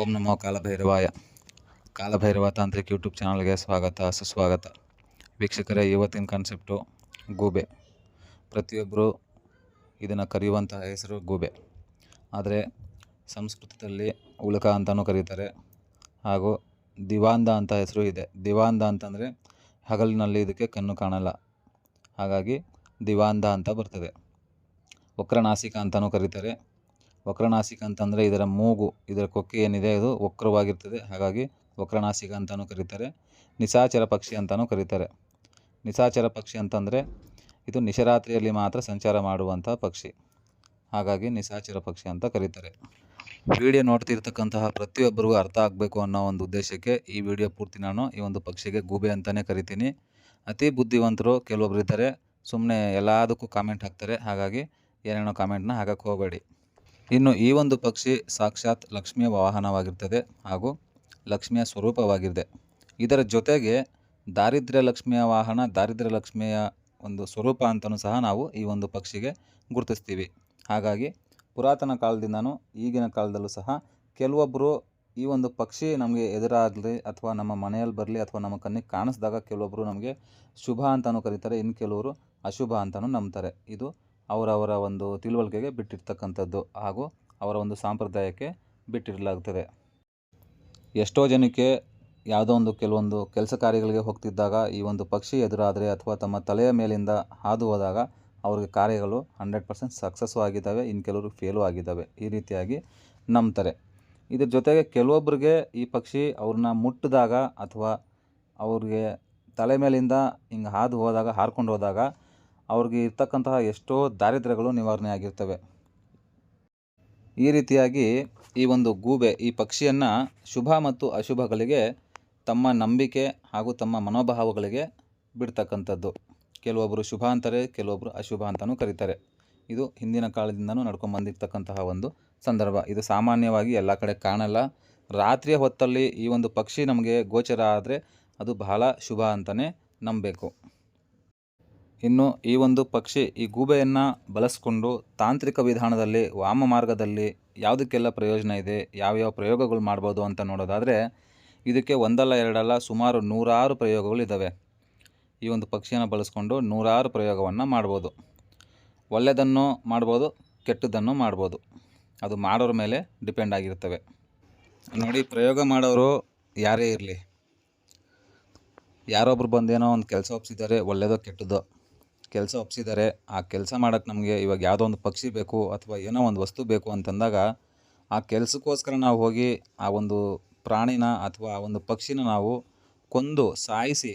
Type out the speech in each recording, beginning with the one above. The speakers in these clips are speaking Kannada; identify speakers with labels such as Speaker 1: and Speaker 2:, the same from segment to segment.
Speaker 1: ಓಂ ನಮೋ ಕಾಲಭೈರವಾಯ. ಕಾಲಭೈರವ ತಾಂತ್ರಿಕ್ ಯೂಟ್ಯೂಬ್ ಚಾನಲ್ಗೆ ಸ್ವಾಗತ ಸುಸ್ವಾಗತ. ವೀಕ್ಷಕರೇ, ಇವತ್ತಿನ ಕಾನ್ಸೆಪ್ಟು ಗೂಬೆ. ಪ್ರತಿಯೊಬ್ಬರು ಇದನ್ನು ಕರೆಯುವಂತಹ ಹೆಸರು ಗೂಬೆ. ಆದರೆ ಸಂಸ್ಕೃತದಲ್ಲಿ ಉಲ್ಕ ಅಂತಲೂ ಕರೀತಾರೆ, ಹಾಗೂ ದಿವಾಂದ ಅಂತ ಹೆಸರು ಇದೆ. ದಿವಾಂದ ಅಂತಂದರೆ ಹಗಲಿನಲ್ಲಿ ಇದಕ್ಕೆ ಕಣ್ಣು ಕಾಣಲ್ಲ, ಹಾಗಾಗಿ ದಿವಾಂದ ಅಂತ ಬರ್ತದೆ. ವಕ್ರನಾಸಿಕ ಅಂತಲೂ ಕರೀತಾರೆ. ವಕ್ರನಾಸಿಕ ಅಂತಂದರೆ ಇದರ ಮೂಗು, ಇದರ ಕೊಕ್ಕೆ ಏನಿದೆ ಇದು ವಕ್ರವಾಗಿರ್ತದೆ, ಹಾಗಾಗಿ ವಕ್ರನಾಸಿಕ ಅಂತಲೂ ಕರೀತಾರೆ. ನಿಶಾಚರ ಪಕ್ಷಿ ಅಂತಲೂ ಕರೀತಾರೆ. ನಿಶಾಚರ ಪಕ್ಷಿ ಅಂತಂದರೆ ಇದು ನಿಶರಾತ್ರಿಯಲ್ಲಿ ಮಾತ್ರ ಸಂಚಾರ ಮಾಡುವಂಥ ಪಕ್ಷಿ, ಹಾಗಾಗಿ ನಿಶಾಚರ ಪಕ್ಷಿ ಅಂತ ಕರೀತಾರೆ. ವಿಡಿಯೋ ನೋಡ್ತಿರ್ತಕ್ಕಂತಹ ಪ್ರತಿಯೊಬ್ಬರಿಗೂ ಅರ್ಥ ಆಗಬೇಕು ಅನ್ನೋ ಒಂದು ಉದ್ದೇಶಕ್ಕೆ ಈ ವಿಡಿಯೋ ಪೂರ್ತಿ ನಾನು ಈ ಒಂದು ಪಕ್ಷಿಗೆ ಗೂಬೆ ಅಂತಲೇ ಕರಿತೀನಿ. ಅತಿ ಬುದ್ಧಿವಂತರು ಕೆಲವೊಬ್ರು ಇದ್ದಾರೆ, ಸುಮ್ಮನೆ ಎಲ್ಲದಕ್ಕೂ ಕಾಮೆಂಟ್ ಹಾಕ್ತಾರೆ, ಹಾಗಾಗಿ ಏನೇನೋ ಕಾಮೆಂಟ್ನ ಹಾಕಕ್ಕೆ ಹೋಗಬೇಡಿ. ಇನ್ನು ಈ ಒಂದು ಪಕ್ಷಿ ಸಾಕ್ಷಾತ್ ಲಕ್ಷ್ಮಿಯ ವಾಹನವಾಗಿರ್ತದೆ ಹಾಗೂ ಲಕ್ಷ್ಮಿಯ ಸ್ವರೂಪವಾಗಿದೆ. ಇದರ ಜೊತೆಗೆ ದಾರಿದ್ರ್ಯ ಲಕ್ಷ್ಮಿಯ ವಾಹನ, ದಾರಿದ್ರ್ಯ ಲಕ್ಷ್ಮಿಯ ಒಂದು ಸ್ವರೂಪ ಅಂತಲೂ ಸಹ ನಾವು ಈ ಒಂದು ಪಕ್ಷಿಗೆ ಗುರುತಿಸ್ತೀವಿ. ಹಾಗಾಗಿ ಪುರಾತನ ಕಾಲದಿಂದನೂ ಈಗಿನ ಕಾಲದಲ್ಲೂ ಸಹ ಕೆಲವೊಬ್ಬರು ಈ ಒಂದು ಪಕ್ಷಿ ನಮಗೆ ಎದುರಾಗಲಿ ಅಥವಾ ನಮ್ಮ ಮನೆಯಲ್ಲಿ ಬರಲಿ ಅಥವಾ ನಮ್ಮ ಕಣ್ಣಿಗೆ ಕಾಣಿಸಿದಾಗ ಕೆಲವೊಬ್ಬರು ನಮಗೆ ಶುಭ ಅಂತಲೂ ಕರೀತಾರೆ, ಇನ್ನು ಕೆಲವರು ಅಶುಭ ಅಂತಲೂ ನಂಬ್ತಾರೆ. ಇದು ಅವರವರ ಒಂದು ತಿಳುವಳಿಕೆಗೆ ಬಿಟ್ಟಿರ್ತಕ್ಕಂಥದ್ದು ಹಾಗೂ ಅವರ ಒಂದು ಸಂಪ್ರದಾಯಕ್ಕೆ ಬಿಟ್ಟಿರಲಾಗ್ತದೆ. ಎಷ್ಟೋ ಜನಕ್ಕೆ ಯಾವುದೋ ಒಂದು ಕೆಲವೊಂದು ಕೆಲಸ ಕಾರ್ಯಗಳಿಗೆ ಹೋಗ್ತಿದ್ದಾಗ ಈ ಒಂದು ಪಕ್ಷಿ ಎದುರಾದರೆ ಅಥವಾ ತಮ್ಮ ತಲೆಯ ಮೇಲಿಂದ ಹಾದು ಹೋದಾಗ ಅವ್ರಿಗೆ ಕಾರ್ಯಗಳು 100% ಸಕ್ಸಸ್ಸು ಆಗಿದ್ದಾವೆ, ಇನ್ನು ಕೆಲವರು ಫೇಲು ಆಗಿದ್ದಾವೆ, ಈ ರೀತಿಯಾಗಿ ನಂಬ್ತಾರೆ. ಇದ್ರ ಜೊತೆಗೆ ಕೆಲವೊಬ್ಬರಿಗೆ ಈ ಪಕ್ಷಿ ಅವ್ರನ್ನ ಮುಟ್ಟಿದಾಗ ಅಥವಾ ಅವ್ರಿಗೆ ತಲೆ ಮೇಲಿಂದ ಹಿಂಗೆ ಹಾದು ಹೋದಾಗ, ಹಾರ್ಕೊಂಡು ಹೋದಾಗ ಅವ್ರಿಗೆ ಇರ್ತಕ್ಕಂತಹ ಎಷ್ಟೋ ದಾರಿದ್ರ್ಯಗಳು ನಿವಾರಣೆ ಆಗಿರ್ತವೆ. ಈ ರೀತಿಯಾಗಿ ಈ ಒಂದು ಗೂಬೆ, ಈ ಪಕ್ಷಿಯನ್ನು ಶುಭ ಮತ್ತು ಅಶುಭಗಳಿಗೆ ತಮ್ಮ ನಂಬಿಕೆ ಹಾಗೂ ತಮ್ಮ ಮನೋಭಾವಗಳಿಗೆ ಬಿಡ್ತಕ್ಕಂಥದ್ದು. ಕೆಲವೊಬ್ಬರು ಶುಭ ಅಂತಾರೆ, ಕೆಲವೊಬ್ಬರು ಅಶುಭ ಅಂತಲೂ ಕರೀತಾರೆ. ಇದು ಹಿಂದಿನ ಕಾಲದಿಂದನೂ ನಡ್ಕೊಂಡು ಬಂದಿರತಕ್ಕಂತಹ ಒಂದು ಸಂದರ್ಭ. ಇದು ಸಾಮಾನ್ಯವಾಗಿ ಎಲ್ಲ ಕಡೆ ಕಾಣಲ್ಲ. ರಾತ್ರಿಯ ಹೊತ್ತಲ್ಲಿ ಈ ಒಂದು ಪಕ್ಷಿ ನಮಗೆ ಗೋಚರ ಆದರೆ ಅದು ಬಹಳ ಶುಭ ಅಂತಲೇ ನಂಬಬೇಕು. ಇನ್ನು ಈ ಒಂದು ಪಕ್ಷಿ, ಈ ಗೂಬೆಯನ್ನು ಬಳಸ್ಕೊಂಡು ತಾಂತ್ರಿಕ ವಿಧಾನದಲ್ಲಿ, ವಾಮ ಮಾರ್ಗದಲ್ಲಿ ಯಾವುದಕ್ಕೆಲ್ಲ ಪ್ರಯೋಜನ ಇದೆ, ಯಾವ್ಯಾವ ಪ್ರಯೋಗಗಳು ಮಾಡ್ಬೋದು ಅಂತ ನೋಡೋದಾದರೆ ಇದಕ್ಕೆ ಒಂದಲ್ಲ ಎರಡಲ್ಲ ಸುಮಾರು 100 ಪ್ರಯೋಗಗಳಿದ್ದಾವೆ. ಈ ಒಂದು ಪಕ್ಷಿಯನ್ನು ಬಳಸ್ಕೊಂಡು 100 ಪ್ರಯೋಗವನ್ನು ಮಾಡ್ಬೋದು. ಒಳ್ಳೆಯದನ್ನು ಮಾಡ್ಬೋದು, ಕೆಟ್ಟದ್ದನ್ನು ಮಾಡ್ಬೋದು. ಅದು ಮಾಡೋರ ಮೇಲೆ ಡಿಪೆಂಡ್ ಆಗಿರ್ತವೆ. ನೋಡಿ, ಪ್ರಯೋಗ ಮಾಡೋರು ಯಾರೇ ಇರಲಿ, ಯಾರೊಬ್ರು ಬಂದೇನೋ ಒಂದು ಕೆಲಸ ಒಪ್ಪಿಸಿದ್ದಾರೆ, ಒಳ್ಳೆಯದೋ ಕೆಟ್ಟದ್ದೋ ಕೆಲಸ ಒಪ್ಪಿಸಿದ್ದಾರೆ. ಆ ಕೆಲಸ ಮಾಡೋಕ್ಕೆ ನಮಗೆ ಇವಾಗ ಯಾವುದೋ ಒಂದು ಪಕ್ಷಿ ಬೇಕು ಅಥವಾ ಏನೋ ಒಂದು ವಸ್ತು ಬೇಕು ಅಂತಂದಾಗ ಆ ಕೆಲಸಕ್ಕೋಸ್ಕರ ನಾವು ಹೋಗಿ ಆ ಒಂದು ಪ್ರಾಣಿನ ಅಥವಾ ಆ ಒಂದು ಪಕ್ಷಿನ ನಾವು ಕೊಂದು ಸಾಯಿಸಿ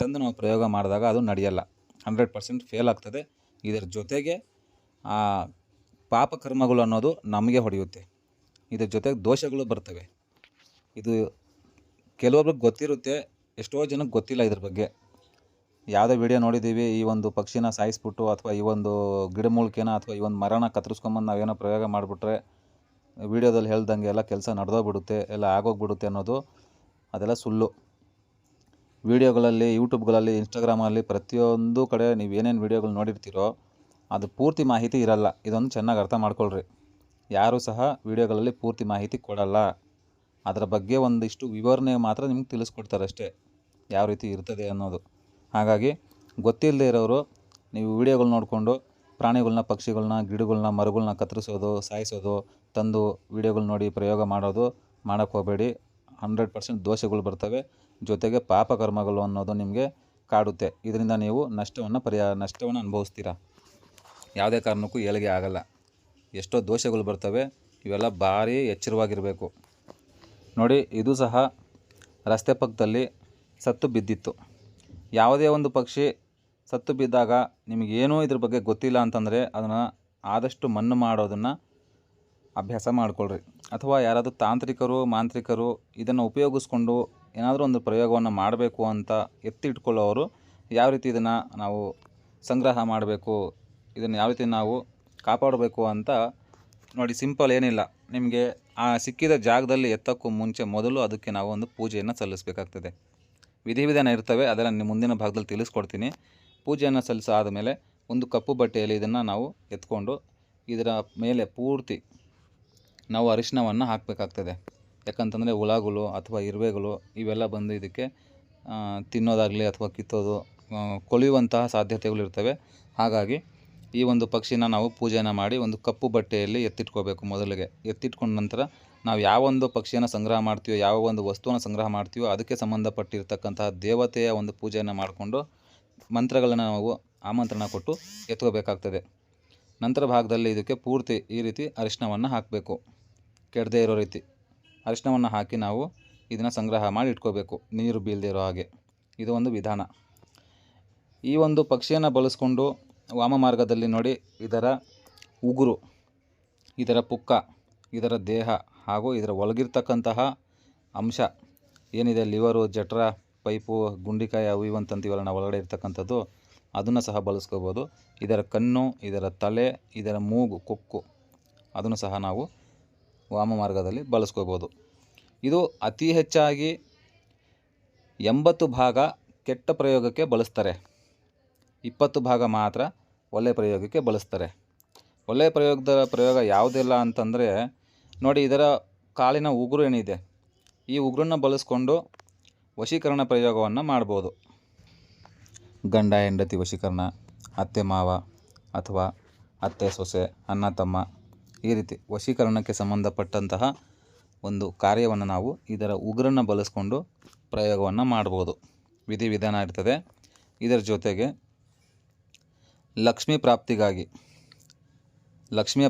Speaker 1: ತಂದು ನಾವು ಪ್ರಯೋಗ ಮಾಡಿದಾಗ ಅದು ನಡೆಯಲ್ಲ, 100% ಫೇಲ್ ಆಗ್ತದೆ. ಇದರ ಜೊತೆಗೆ ಆ ಪಾಪಕರ್ಮಗಳು ಅನ್ನೋದು ನಮಗೆ ಹೊಡೆಯುತ್ತೆ. ಇದ್ರ ಜೊತೆಗೆ ದೋಷಗಳು ಬರ್ತವೆ. ಇದು ಕೆಲವೊಬ್ರಿಗೆ ಗೊತ್ತಿರುತ್ತೆ, ಎಷ್ಟೋ ಜನಕ್ಕೆ ಗೊತ್ತಿಲ್ಲ ಇದ್ರ ಬಗ್ಗೆ. ಯಾವುದೋ ವಿಡಿಯೋ ನೋಡಿದ್ದೀವಿ, ಈ ಒಂದು ಪಕ್ಷಿನ ಸಾಯಿಸ್ಬಿಟ್ಟು ಅಥವಾ ಈ ಒಂದು ಗಿಡಮೂಲಿಕೆನ ಅಥವಾ ಈ ಒಂದು ಮರನ ಕತ್ತರಿಸ್ಕೊಂಬಂದು ನಾವೇನೋ ಪ್ರಯೋಗ ಮಾಡಿಬಿಟ್ರೆ ವಿಡಿಯೋದಲ್ಲಿ ಹೇಳ್ದಂಗೆ ಎಲ್ಲ ಕೆಲಸ ನಡೆದೋಗ್ಬಿಡುತ್ತೆ, ಎಲ್ಲ ಆಗೋಗ್ಬಿಡುತ್ತೆ ಅನ್ನೋದು ಅದೆಲ್ಲ ಸುಳ್ಳು. ವಿಡಿಯೋಗಳಲ್ಲಿ, ಯೂಟ್ಯೂಬ್ಗಳಲ್ಲಿ, ಇನ್ಸ್ಟಾಗ್ರಾಮಲ್ಲಿ ಪ್ರತಿಯೊಂದು ಕಡೆ ನೀವು ಏನೇನು ವಿಡಿಯೋಗಳು ನೋಡಿರ್ತೀರೋ ಅದು ಪೂರ್ತಿ ಮಾಹಿತಿ ಇರಲ್ಲ. ಇದೊಂದು ಚೆನ್ನಾಗಿ ಅರ್ಥ ಮಾಡ್ಕೊಳ್ರಿ. ಯಾರೂ ಸಹ ವಿಡಿಯೋಗಳಲ್ಲಿ ಪೂರ್ತಿ ಮಾಹಿತಿ ಕೊಡಲ್ಲ. ಅದರ ಬಗ್ಗೆ ಒಂದಿಷ್ಟು ವಿವರಣೆ ಮಾತ್ರ ನಿಮ್ಗೆ ತಿಳಿಸ್ಕೊಡ್ತಾರೆ ಅಷ್ಟೇ, ಯಾವ ರೀತಿ ಇರ್ತದೆ ಅನ್ನೋದು. ಹಾಗಾಗಿ ಗೊತ್ತಿಲ್ಲದೆ ಇರೋರು ನೀವು ವಿಡಿಯೋಗಳು ನೋಡಿಕೊಂಡು ಪ್ರಾಣಿಗಳನ್ನ, ಪಕ್ಷಿಗಳನ್ನ, ಗಿಡಗಳನ್ನ, ಮರಗಳನ್ನ ಕತ್ತರಿಸೋದು, ಸಾಯಿಸೋದು, ತಂದು ವಿಡಿಯೋಗಳು ನೋಡಿ ಪ್ರಯೋಗ ಮಾಡೋಕ್ಕೆ ಹೋಗಬೇಡಿ. 100% ದೋಷಗಳು ಬರ್ತವೆ. ಜೊತೆಗೆ ಪಾಪಕರ್ಮಗಳು ಅನ್ನೋದು ನಿಮಗೆ ಕಾಡುತ್ತೆ. ಇದರಿಂದ ನೀವು ನಷ್ಟವನ್ನು ಅನುಭವಿಸ್ತೀರ. ಯಾವುದೇ ಕಾರಣಕ್ಕೂ ಏಳಿಗೆ ಆಗಲ್ಲ. ಎಷ್ಟೋ ದೋಷಗಳು ಬರ್ತವೆ. ಇವೆಲ್ಲ ಭಾರಿ ಎಚ್ಚರವಾಗಿರಬೇಕು. ನೋಡಿ, ಇದು ಸಹ ರಸ್ತೆ ಪಕ್ಕದಲ್ಲಿ ಸತ್ತು ಬಿದ್ದಿತ್ತು. ಯಾವುದೇ ಒಂದು ಪಕ್ಷಿ ಸತ್ತು ಬಿದ್ದಾಗ ನಿಮಗೇನೂ ಇದ್ರ ಬಗ್ಗೆ ಗೊತ್ತಿಲ್ಲ ಅಂತಂದರೆ ಅದನ್ನು ಆದಷ್ಟು ಮಣ್ಣು ಮಾಡೋದನ್ನು ಅಭ್ಯಾಸ ಮಾಡಿಕೊಳ್ಳ್ರಿ. ಅಥವಾ ಯಾರಾದರೂ ತಾಂತ್ರಿಕರು, ಮಾಂತ್ರಿಕರು ಇದನ್ನು ಉಪಯೋಗಿಸ್ಕೊಂಡು ಏನಾದರೂ ಒಂದು ಪ್ರಯೋಗವನ್ನು ಮಾಡಬೇಕು ಅಂತ ಎತ್ತಿಟ್ಕೊಳ್ಳೋರು ಯಾವ ರೀತಿ ಇದನ್ನು ನಾವು ಸಂಗ್ರಹ ಮಾಡಬೇಕು, ಇದನ್ನು ಯಾವ ರೀತಿ ನಾವು ಕಾಪಾಡಬೇಕು ಅಂತ ನೋಡಿ. ಸಿಂಪಲ್ ಏನಿಲ್ಲ, ನಿಮಗೆ ಆ ಸಿಕ್ಕಿದ ಜಾಗದಲ್ಲಿ ಎತ್ತಕ್ಕೂ ಮುಂಚೆ ಮೊದಲು ಅದಕ್ಕೆ ನಾವು ಒಂದು ಪೂಜೆಯನ್ನು ಸಲ್ಲಿಸಬೇಕಾಗ್ತದೆ. ವಿಧಿವಿಧಾನ ಇರ್ತವೆ, ಅದೆಲ್ಲ ಮುಂದಿನ ಭಾಗದಲ್ಲಿ ತಿಳಿಸ್ಕೊಡ್ತೀನಿ. ಪೂಜೆಯನ್ನು ಸಲ್ಲಿಸಾದ ಮೇಲೆ ಒಂದು ಕಪ್ಪು ಬಟ್ಟೆಯಲ್ಲಿ ಇದನ್ನು ನಾವು ಎತ್ಕೊಂಡು ಇದರ ಮೇಲೆ ಪೂರ್ತಿ ನಾವು ಅರಿಶಿನವನ್ನು ಹಾಕಬೇಕಾಗ್ತದೆ. ಯಾಕಂತಂದರೆ ಹುಳಗಳು ಅಥವಾ ಇರುವೆಗಳು ಇವೆಲ್ಲ ಬಂದು ಇದಕ್ಕೆ ತಿನ್ನೋದಾಗಲಿ ಅಥವಾ ಕಿತ್ತೋದು ಕೊಳೆಯುವಂತಹ ಸಾಧ್ಯತೆಗಳಿರ್ತವೆ. ಹಾಗಾಗಿ ಈ ಒಂದು ಪಕ್ಷಿನ ನಾವು ಪೂಜೆಯನ್ನು ಮಾಡಿ ಒಂದು ಕಪ್ಪು ಬಟ್ಟೆಯಲ್ಲಿ ಎತ್ತಿಟ್ಕೋಬೇಕು. ಮೊದಲಿಗೆ ಎತ್ತಿಟ್ಕೊಂಡ ನಂತರ ನಾವು ಯಾವೊಂದು ಪಕ್ಷಿಯನ್ನು ಸಂಗ್ರಹ ಮಾಡ್ತೀವೋ, ಯಾವ ಒಂದು ವಸ್ತುವನ್ನು ಸಂಗ್ರಹ ಮಾಡ್ತೀವೋ ಅದಕ್ಕೆ ಸಂಬಂಧಪಟ್ಟಿರ್ತಕ್ಕಂತಹ ದೇವತೆಯ ಒಂದು ಪೂಜೆಯನ್ನು ಮಾಡಿಕೊಂಡು ಮಂತ್ರಗಳನ್ನು ನಾವು ಆಮಂತ್ರಣ ಕೊಟ್ಟು ಎತ್ಕೋಬೇಕಾಗ್ತದೆ. ನಂತರ ಭಾಗದಲ್ಲಿ ಇದಕ್ಕೆ ಪೂರ್ತಿ ಈ ರೀತಿ ಅರಿಶಿಣವನ್ನು ಹಾಕಬೇಕು. ಕೆಡದೇ ಇರೋ ರೀತಿ ಅರಿಶಿಣವನ್ನು ಹಾಕಿ ನಾವು ಇದನ್ನು ಸಂಗ್ರಹ ಮಾಡಿ ಇಟ್ಕೋಬೇಕು, ನೀರು ಬೀಳದೇ ಇರೋ ಹಾಗೆ. ಇದು ಒಂದು ವಿಧಾನ. ಈ ಒಂದು ಪಕ್ಷಿಯನ್ನು ಬಳಸ್ಕೊಂಡು ವಾಮ ಮಾರ್ಗದಲ್ಲಿ ನೋಡಿ, ಇದರ ಉಗುರು, ಇದರ ಪುಕ್ಕ, ಇದರ ದೇಹ ಹಾಗೂ ಇದರ ಒಳಗಿರ್ತಕ್ಕಂತಹ ಅಂಶ ಏನಿದೆ, ಲಿವರು, ಜಠರ, ಪೈಪು, ಗುಂಡಿಕಾಯಿ ಅವು ಇವು ಅಂತಂತೀವಲ್ಲ ನಾವು, ಒಳಗಡೆ ಇರ್ತಕ್ಕಂಥದ್ದು, ಅದನ್ನು ಸಹ ಬಳಸ್ಕೋಬೋದು. ಇದರ ಕಣ್ಣು, ಇದರ ತಲೆ, ಇದರ ಮೂಗು, ಕೊಕ್ಕು, ಅದನ್ನು ಸಹ ನಾವು ವಾಮ ಮಾರ್ಗದಲ್ಲಿ ಬಳಸ್ಕೋಬೋದು. ಇದು ಅತಿ ಹೆಚ್ಚಾಗಿ 80 ಭಾಗ ಕೆಟ್ಟ ಪ್ರಯೋಗಕ್ಕೆ ಬಳಸ್ತಾರೆ, 20 ಭಾಗ ಮಾತ್ರ ಒಳ್ಳೆಯ ಪ್ರಯೋಗಕ್ಕೆ ಬಳಸ್ತಾರೆ. ಒಳ್ಳೆಯ ಪ್ರಯೋಗ ಯಾವುದೆಲ್ಲ ಅಂತಂದರೆ ನೋಡಿ, ಇದರ ಕಾಲಿನ ಉಗುರು ಏನಿದೆ, ಈ ಉಗುರನ್ನು ಬಳಸ್ಕೊಂಡು ವಶೀಕರಣ ಪ್ರಯೋಗವನ್ನು ಮಾಡ್ಬೋದು. ಗಂಡ ಹೆಂಡತಿ ವಶೀಕರಣ, ಅತ್ತೆ ಮಾವ ಅಥವಾ ಅತ್ತೆ ಸೊಸೆ, ಅಣ್ಣ ತಮ್ಮ, ಈ ರೀತಿ ವಶೀಕರಣಕ್ಕೆ ಸಂಬಂಧಪಟ್ಟಂತಹ ಒಂದು ಕಾರ್ಯವನ್ನು ನಾವು ಇದರ ಉಗುರನ್ನು ಬಳಸ್ಕೊಂಡು ಪ್ರಯೋಗವನ್ನು ಮಾಡ್ಬೋದು. ವಿಧಿವಿಧಾನ ಇರ್ತದೆ. ಇದರ ಜೊತೆಗೆ ಲಕ್ಷ್ಮಿಯ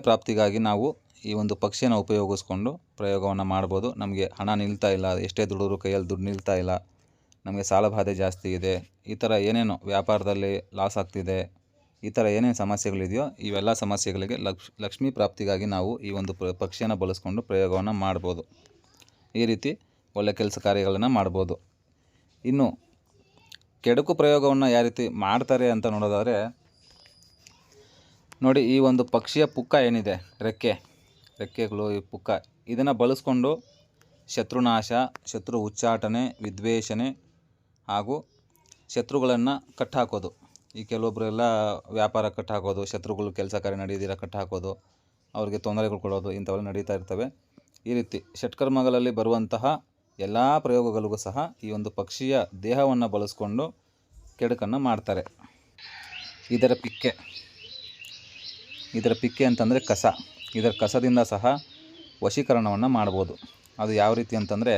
Speaker 1: ಪ್ರಾಪ್ತಿಗಾಗಿ ನಾವು ಈ ಒಂದು ಪಕ್ಷಿಯನ್ನು ಉಪಯೋಗಿಸ್ಕೊಂಡು ಪ್ರಯೋಗವನ್ನು ಮಾಡ್ಬೋದು. ನಮಗೆ ಹಣ ನಿಲ್ತಾ ಇಲ್ಲ, ಎಷ್ಟೇ ದುಡಿದ್ರೂ ಕೈಯಲ್ಲಿ ದುಡ್ಡು ನಿಲ್ತಾ ಇಲ್ಲ, ನಮಗೆ ಸಾಲಬಾಧೆ ಜಾಸ್ತಿ ಇದೆ, ಈ ಥರ ಏನೇನೋ ವ್ಯಾಪಾರದಲ್ಲಿ ಲಾಸ್ ಆಗ್ತಿದೆ, ಈ ಥರ ಏನೇನು ಸಮಸ್ಯೆಗಳಿದೆಯೋ ಇವೆಲ್ಲ ಸಮಸ್ಯೆಗಳಿಗೆ ಲಕ್ಷ್ಮೀ ಪ್ರಾಪ್ತಿಗಾಗಿ ನಾವು ಈ ಒಂದು ಪಕ್ಷಿಯನ್ನು ಬಳಸ್ಕೊಂಡು ಪ್ರಯೋಗವನ್ನು ಮಾಡ್ಬೋದು. ಈ ರೀತಿ ಒಳ್ಳೆ ಕೆಲಸ ಕಾರ್ಯಗಳನ್ನು ಮಾಡ್ಬೋದು. ಇನ್ನು ಕೆಡುಕು ಪ್ರಯೋಗವನ್ನು ಯಾವ ರೀತಿ ಮಾಡ್ತಾರೆ ಅಂತ ನೋಡೋದಾದರೆ ನೋಡಿ, ಈ ಒಂದು ಪಕ್ಷಿಯ ಪುಕ್ಕ ಏನಿದೆ, ರೆಕ್ಕೆಗಳು, ಈ ಪುಕ್ಕ, ಇದನ್ನು ಬಳಸ್ಕೊಂಡು ಶತ್ರುನಾಶ, ಶತ್ರು ಉಚ್ಚಾಟನೆ, ವಿದ್ವೇಷಣೆ ಹಾಗೂ ಶತ್ರುಗಳನ್ನು ಕಟ್ಟಾಕೋದು. ಈ ಕೆಲವೊಬ್ಬರೆಲ್ಲ ವ್ಯಾಪಾರ ಕಟ್ಟಾಕೋದು, ಶತ್ರುಗಳು ಕೆಲಸ ಕಾರ್ಯ ನಡೆಯದಿರ ಕಟ್ಟಾಕೋದು, ಅವ್ರಿಗೆ ತೊಂದರೆಗಳು ಕೊಡೋದು, ಇಂಥವೆಲ್ಲ ನಡೀತಾ ಇರ್ತವೆ. ಈ ರೀತಿ ಷಟ್ಕರ್ಮಗಳಲ್ಲಿ ಬರುವಂತಹ ಎಲ್ಲ ಪ್ರಯೋಗಗಳಿಗೂ ಸಹ ಈ ಒಂದು ಪಕ್ಷಿಯ ದೇಹವನ್ನು ಬಳಸ್ಕೊಂಡು ಕೆಡುಕನ್ನು ಮಾಡ್ತಾರೆ. ಇದರ ಪಿಕ್ಕೆ ಅಂತಂದರೆ ಕಸ, ಇದರ ಕಸದಿಂದ ಸಹ ವಶೀಕರಣವನ್ನು ಮಾಡ್ಬೋದು. ಅದು ಯಾವ ರೀತಿ ಅಂತಂದರೆ,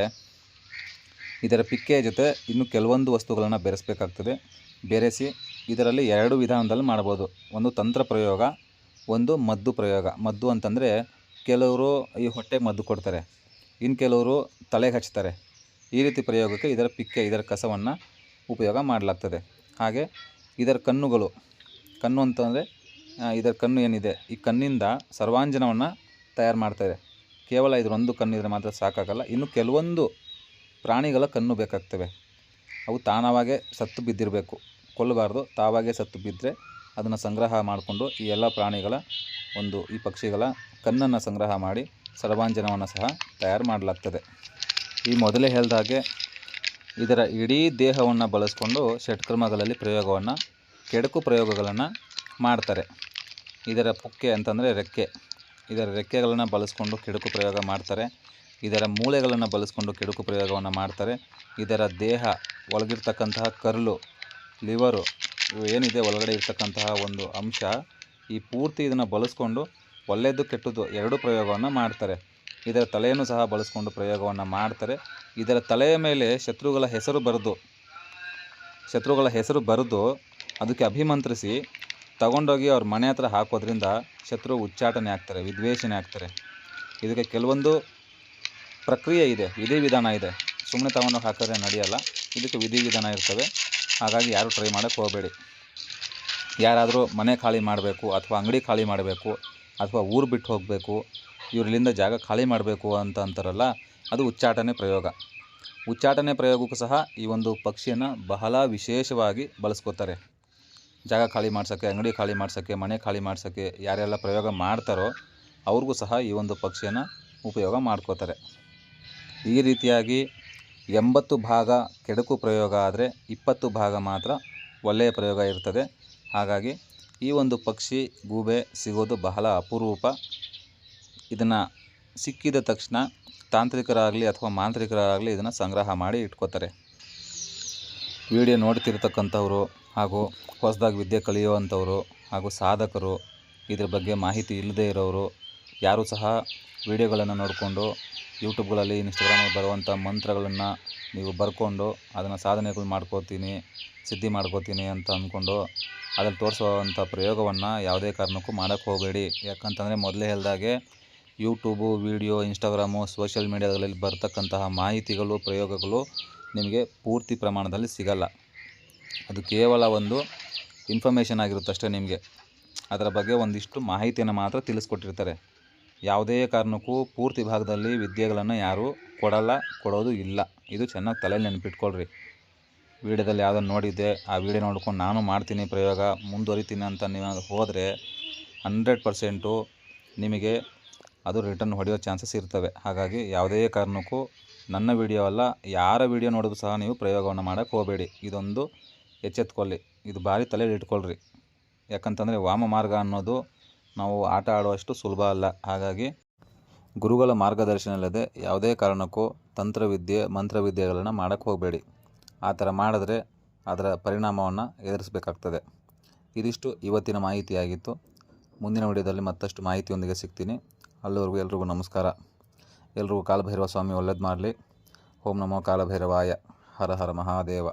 Speaker 1: ಇದರ ಪಿಕ್ಕೆಯ ಜೊತೆ ಇನ್ನು ಕೆಲವೊಂದು ವಸ್ತುಗಳನ್ನು ಬೆರೆಸಬೇಕಾಗ್ತದೆ. ಬೆರೆಸಿ ಇದರಲ್ಲಿ 2 ವಿಧಾನದಲ್ಲಿ ಮಾಡ್ಬೋದು. ಒಂದು ತಂತ್ರ ಪ್ರಯೋಗ, ಒಂದು ಮದ್ದು ಪ್ರಯೋಗ. ಮದ್ದು ಅಂತಂದರೆ ಕೆಲವರು ಈ ಹೊಟ್ಟೆಗೆ ಮದ್ದು ಕೊಡ್ತಾರೆ, ಇನ್ನು ಕೆಲವರು ತಲೆಗೆ ಹಚ್ತಾರೆ. ಈ ರೀತಿ ಪ್ರಯೋಗಕ್ಕೆ ಇದರ ಕಸವನ್ನು ಉಪಯೋಗ ಮಾಡಲಾಗ್ತದೆ. ಹಾಗೆ ಇದರ ಕಣ್ಣು ಅಂತಂದರೆ ಇದರ ಕಣ್ಣು ಏನಿದೆ, ಈ ಕಣ್ಣಿಂದ ಸರ್ವಾಂಜನವನ್ನು ತಯಾರು ಮಾಡ್ತಾರೆ. ಕೇವಲ ಇದರೊಂದು ಕಣ್ಣಿದ್ರೆ ಮಾತ್ರ ಸಾಕಾಗಲ್ಲ, ಇನ್ನು ಕೆಲವೊಂದು ಪ್ರಾಣಿಗಳ ಕಣ್ಣು ಬೇಕಾಗ್ತವೆ. ಅವು ತಾನಾಗೇ ಸತ್ತು ಬಿದ್ದಿರಬೇಕು, ಕೊಲ್ಲಬಾರ್ದು, ತಾವಾಗೇ ಸತ್ತು ಬಿದ್ದರೆ ಅದನ್ನು ಸಂಗ್ರಹ ಮಾಡಿಕೊಂಡು ಈ ಎಲ್ಲ ಪ್ರಾಣಿಗಳ ಈ ಪಕ್ಷಿಗಳ ಕಣ್ಣನ್ನು ಸಂಗ್ರಹ ಮಾಡಿ ಸರ್ವಾಂಜನವನ್ನು ಸಹ ತಯಾರು ಮಾಡಲಾಗ್ತದೆ. ಈ ಮೊದಲೇ ಹೇಳಿದಾಗೆ ಇದರ ಇಡೀ ದೇಹವನ್ನು ಬಳಸ್ಕೊಂಡು ಷಟ್ಕರ್ಮಗಳಲ್ಲಿ ಕೆಡುಕು ಪ್ರಯೋಗಗಳನ್ನು ಮಾಡ್ತಾರೆ. ಇದರ ಪುಕ್ಕೆ ಅಂತಂದರೆ ಇದರ ರೆಕ್ಕೆಗಳನ್ನು ಬಳಸ್ಕೊಂಡು ಕೆಡುಕು ಪ್ರಯೋಗ ಮಾಡ್ತಾರೆ. ಇದರ ಮೂಳೆಗಳನ್ನು ಬಳಸ್ಕೊಂಡು ಕೆಡುಕು ಪ್ರಯೋಗವನ್ನು ಮಾಡ್ತಾರೆ. ಇದರ ದೇಹ ಒಳಗಿರ್ತಕ್ಕಂತಹ ಕರುಳು, ಲಿವರು, ಇವು ಏನಿದೆ ಒಳಗಡೆ ಇರ್ತಕ್ಕಂತಹ ಒಂದು ಅಂಶ, ಈ ಪೂರ್ತಿ ಇದನ್ನು ಬಳಸ್ಕೊಂಡು ಒಳ್ಳೆಯದು ಕೆಟ್ಟದ್ದು 2 ಪ್ರಯೋಗವನ್ನು ಮಾಡ್ತಾರೆ. ಇದರ ತಲೆಯನ್ನು ಸಹ ಬಳಸ್ಕೊಂಡು ಪ್ರಯೋಗವನ್ನು ಮಾಡ್ತಾರೆ. ಇದರ ತಲೆಯ ಮೇಲೆ ಶತ್ರುಗಳ ಹೆಸರು ಬರೆದು ಅದಕ್ಕೆ ಅಭಿಮಂತ್ರಿಸಿ ತಗೊಂಡೋಗಿ ಅವ್ರ ಮನೆ ಹತ್ರ ಹಾಕೋದ್ರಿಂದ ಶತ್ರು ಉಚ್ಚಾಟನೆ ಆಗ್ತಾರೆ, ವಿದ್ವೇಷಣೆ ಆಗ್ತಾರೆ. ಇದಕ್ಕೆ ಕೆಲವೊಂದು ಪ್ರಕ್ರಿಯೆ ಇದೆ, ವಿಧಿವಿಧಾನ ಇದೆ. ಸುಮ್ಮನೆ ತಗೊಂಡು ಹಾಕಿದ್ರೆ ನಡೆಯಲ್ಲ, ಇದಕ್ಕೆ ವಿಧಿವಿಧಾನ ಇರ್ತವೆ. ಹಾಗಾಗಿ ಯಾರು ಟ್ರೈ ಮಾಡೋಕ್ಕೆ ಹೋಗಬೇಡಿ. ಯಾರಾದರೂ ಮನೆ ಖಾಲಿ ಮಾಡಬೇಕು ಅಥವಾ ಅಂಗಡಿ ಖಾಲಿ ಮಾಡಬೇಕು ಅಥವಾ ಊರು ಬಿಟ್ಟು ಹೋಗಬೇಕು, ಇವರಿಲ್ಲಿಂದ ಜಾಗ ಖಾಲಿ ಮಾಡಬೇಕು ಅಂತ ಅಂತಾರಲ್ಲ, ಅದು ಉಚ್ಚಾಟನೆ ಪ್ರಯೋಗ. ಉಚ್ಚಾಟನೆ ಪ್ರಯೋಗಕ್ಕೂ ಸಹ ಈ ಒಂದು ಪಕ್ಷಿಯನ್ನು ಬಹಳ ವಿಶೇಷವಾಗಿ ಬಳಸ್ಕೋತಾರೆ. ಜಾಗ ಖಾಲಿ ಮಾಡ್ಸೋಕ್ಕೆ, ಅಂಗಡಿ ಖಾಲಿ ಮಾಡ್ಸೋಕ್ಕೆ, ಮನೆ ಖಾಲಿ ಮಾಡ್ಸೋಕ್ಕೆ ಯಾರೆಲ್ಲ ಪ್ರಯೋಗ ಮಾಡ್ತಾರೋ ಅವ್ರಿಗೂ ಸಹ ಈ ಒಂದು ಪಕ್ಷಿಯನ್ನು ಉಪಯೋಗ ಮಾಡ್ಕೋತಾರೆ. ಈ ರೀತಿಯಾಗಿ 80 ಭಾಗ ಕೆಡುಕು ಪ್ರಯೋಗ ಆದರೆ 20 ಭಾಗ ಮಾತ್ರ ಒಳ್ಳೆಯ ಪ್ರಯೋಗ ಇರ್ತದೆ. ಹಾಗಾಗಿ ಈ ಒಂದು ಪಕ್ಷಿ ಗೂಬೆ ಸಿಗೋದು ಬಹಳ ಅಪರೂಪ. ಇದನ್ನು ಸಿಕ್ಕಿದ ತಕ್ಷಣ ತಾಂತ್ರಿಕರಾಗಲಿ ಅಥವಾ ಮಾಂತ್ರಿಕರಾಗಲಿ ಇದನ್ನು ಸಂಗ್ರಹ ಮಾಡಿ ಇಟ್ಕೋತಾರೆ. ವಿಡಿಯೋ ನೋಡ್ತಿರ್ತಕ್ಕಂಥವ್ರು ಹಾಗೂ ಹೊಸದಾಗಿ ವಿದ್ಯೆ ಕಲಿಯುವಂಥವರು ಹಾಗೂ ಸಾಧಕರು, ಇದ್ರ ಬಗ್ಗೆ ಮಾಹಿತಿ ಇಲ್ಲದೇ ಇರೋರು ಯಾರೂ ಸಹ ವಿಡಿಯೋಗಳನ್ನು ನೋಡಿಕೊಂಡು ಯೂಟ್ಯೂಬ್ಗಳಲ್ಲಿ, ಇನ್ಸ್ಟಾಗ್ರಾಮಲ್ಲಿ ಬರುವಂಥ ಮಂತ್ರಗಳನ್ನು ನೀವು ಬರ್ಕೊಂಡು ಅದನ್ನು ಸಾಧನೆಗಳು ಮಾಡ್ಕೋತೀನಿ, ಸಿದ್ಧಿ ಮಾಡ್ಕೋತೀನಿ ಅಂತ ಅಂದ್ಕೊಂಡು ಅದ್ರಲ್ಲಿ ತೋರಿಸುವಂಥ ಪ್ರಯೋಗವನ್ನು ಯಾವುದೇ ಕಾರಣಕ್ಕೂ ಮಾಡೋಕ್ಕೆ ಹೋಗಬೇಡಿ. ಯಾಕಂತಂದರೆ ಮೊದಲೇ ಹೇಳಿದಾಗೆ ಯೂಟ್ಯೂಬು, ವಿಡಿಯೋ, ಇನ್ಸ್ಟಾಗ್ರಾಮು, ಸೋಷಿಯಲ್ ಮೀಡಿಯಾದಲ್ಲಿ ಬರ್ತಕ್ಕಂತಹ ಮಾಹಿತಿಗಳು, ಪ್ರಯೋಗಗಳು ನಿಮಗೆ ಪೂರ್ತಿ ಪ್ರಮಾಣದಲ್ಲಿ ಸಿಗಲ್ಲ. ಅದು ಕೇವಲ ಒಂದು ಇನ್ಫಾರ್ಮೇಷನ್ ಆಗಿರುತ್ತೆ ಅಷ್ಟೇ. ನಿಮಗೆ ಅದರ ಬಗ್ಗೆ ಒಂದಿಷ್ಟು ಮಾಹಿತಿಯನ್ನು ಮಾತ್ರ ತಿಳಿಸ್ಕೊಟ್ಟಿರ್ತಾರೆ. ಯಾವುದೇ ಕಾರಣಕ್ಕೂ ಪೂರ್ತಿ ಭಾಗದಲ್ಲಿ ವಿದ್ಯೆಗಳನ್ನು ಯಾರೂ ಕೊಡೋದು ಇಲ್ಲ. ಇದು ಚೆನ್ನಾಗಿ ತಲೆಯಲ್ಲಿ ನೆನಪಿಟ್ಕೊಳ್ರಿ. ವಿಡಿಯೋದಲ್ಲಿ ಯಾವುದನ್ನು ನೋಡಿದ್ದೆ ಆ ವಿಡಿಯೋ ನೋಡ್ಕೊಂಡು ನಾನು ಮಾಡ್ತೀನಿ ಪ್ರಯೋಗ, ಮುಂದುವರಿತೀನಿ ಅಂತ ನೀವು ಹೋದರೆ 100% ನಿಮಗೆ ಅದು ರಿಟರ್ನ್ ಹೊಡೆಯೋ ಚಾನ್ಸಸ್ ಇರ್ತವೆ. ಹಾಗಾಗಿ ಯಾವುದೇ ಕಾರಣಕ್ಕೂ ನನ್ನ ವಿಡಿಯೋ ಅಲ್ಲ, ಯಾರ ವಿಡಿಯೋ ನೋಡಿದ್ರು ಸಹ ನೀವು ಪ್ರಯೋಗವನ್ನು ಮಾಡೋಕ್ಕೆ ಹೋಗಬೇಡಿ. ಇದೊಂದು ಎಚ್ಚೆತ್ಕೊಳ್ಳಿ. ಇದು ಭಾರಿ ತಲೆಯಲ್ಲಿ ಇಟ್ಕೊಳ್ರಿ. ಯಾಕಂತಂದರೆ ವಾಮ ಮಾರ್ಗ ಅನ್ನೋದು ನಾವು ಆಟ ಆಡುವಷ್ಟು ಸುಲಭ ಅಲ್ಲ. ಹಾಗಾಗಿ ಗುರುಗಳ ಮಾರ್ಗದರ್ಶನ ಇಲ್ಲದೆ ಯಾವುದೇ ಕಾರಣಕ್ಕೂ ತಂತ್ರವಿದ್ಯೆ, ಮಂತ್ರವಿದ್ಯೆಗಳನ್ನು ಮಾಡೋಕ್ಕೆ ಹೋಗಬೇಡಿ. ಆ ಥರ ಮಾಡಿದ್ರೆ ಅದರ ಪರಿಣಾಮವನ್ನು ಎದುರಿಸಬೇಕಾಗ್ತದೆ. ಇದಿಷ್ಟು ಇವತ್ತಿನ ಮಾಹಿತಿಯಾಗಿತ್ತು. ಮುಂದಿನ ವಿಡಿಯೋದಲ್ಲಿ ಮತ್ತಷ್ಟು ಮಾಹಿತಿಯೊಂದಿಗೆ ಸಿಗ್ತೀನಿ. ಅಲ್ಲಿವರೆಗೂ ಎಲ್ರಿಗೂ ನಮಸ್ಕಾರ. ಎಲ್ರಿಗೂ ಕಾಲಭೈರವ ಸ್ವಾಮಿ ಒಳ್ಳೇದು ಮಾಡಲಿ. ಓಂ ನಮೋ ಕಾಲಭೈರವಾಯ. ಹರ ಹರ ಮಹಾದೇವ.